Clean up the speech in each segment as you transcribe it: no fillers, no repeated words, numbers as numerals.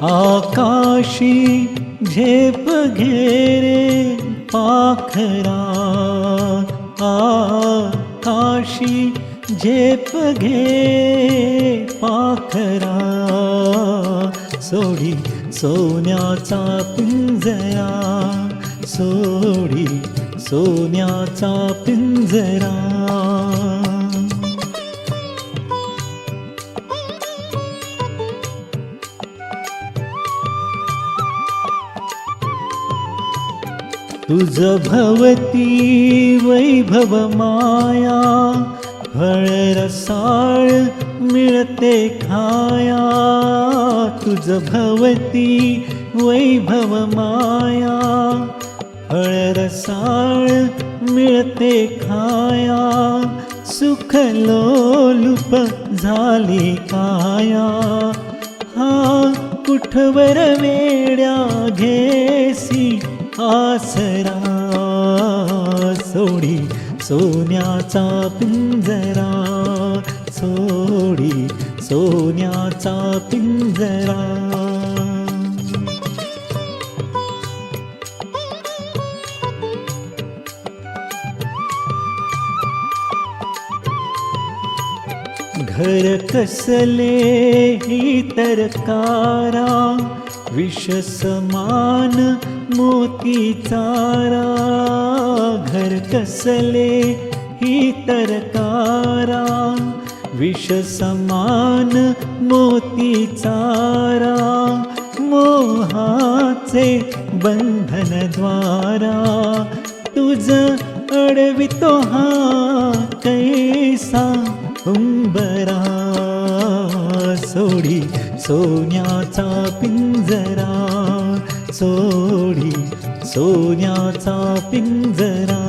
आकाशी झेप घेरे पाखरा, आकाशी झेप घे पाखरा, सोडी सोन्याचा पिंजरा, सोडी सोन्याचा पिंजरा. तुझ भवती वैभव माया, फळ रसाळ मिळते खाया. तुझ भवती वैभव माया, फळ रसाळ मिळते खाया. सुख लोलुप झाली काया, हा कुठवर वेड्या घेसी आसरा. सोडी सोन्याचा पिंजरा, सोडी सोन्याचा पिंजरा. घर कसले ही तरकारा, विष समान मोती चारा. घर कसले ही तरकारा, विष समान मोती चारा. मोहाचे बंधन द्वारा, तुझ अडवितो हा कैसा उंबरा. सोडी सोन्याचा पिंजरा, सोडी सोन्याचा पिंजरा.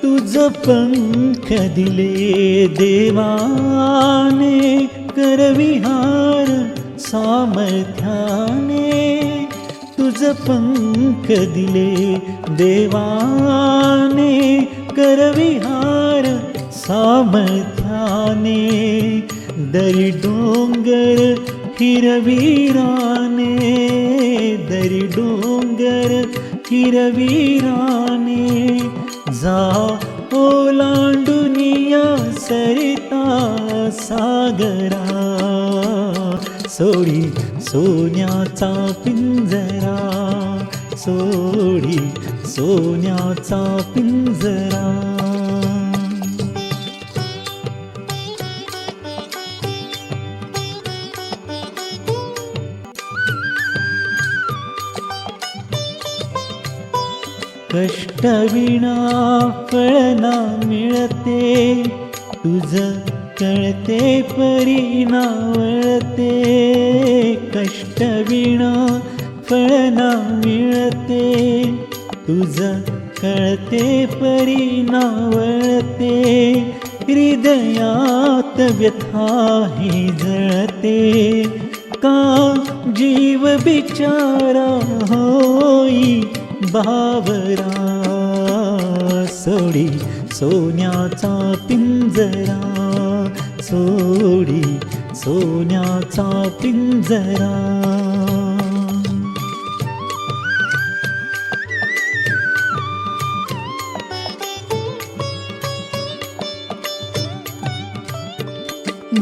तुझ पंख दिले देवाने, करविहार सामर्थ्याने. तुझ पंख दिले देवाने, करविहार सामर्थ्याने. दरी डोंगर हिरवीराने, दरी डोंगर हिरवीराने. जा ओलांडुनिया सरिता सागरा, सोडी सोन्याचा पिंजरा, सोडी सोन्याचा पिंजरा. कष्टविना फळ ना मिळते, तुझ कळते परी ना वळते. कष्टविना फळ ना मिळते, तुझ कळते परी ना वळते. हृदयात व्यथा ही जळते, का जीव बिचारा होई बावरा. सोडी सोन्याचा पिंजरा, सोडी सोन्याचा पिंजरा.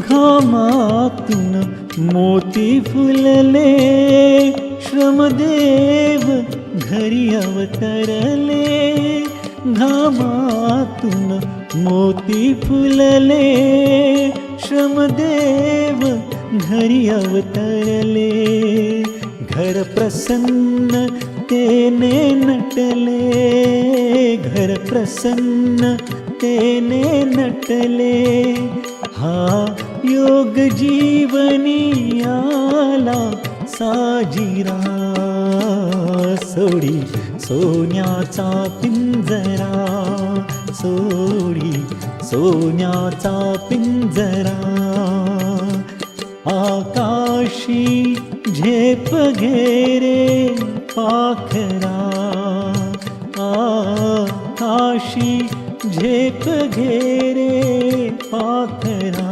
घामातून मोती फुलले, श्रमदेव घरी अवतरले. घामातून मोती फुलले, श्रमदेव घरी अवतरले. घर प्रसन्न तेने नटले, घर प्रसन्न तेने नटले. हा योग जीवनी आला साजिरा. सोडी सोन्याचा पिंजरा, सोडी सोन्याचा पिंजरा. आकाशी झे घेरे पाखरा, आकाशी झेप घेरे पाखरा,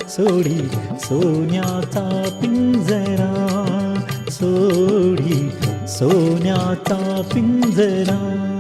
सोडी सोन्याचा पिंजरा, सोडी सोन्याचा पिंजरा.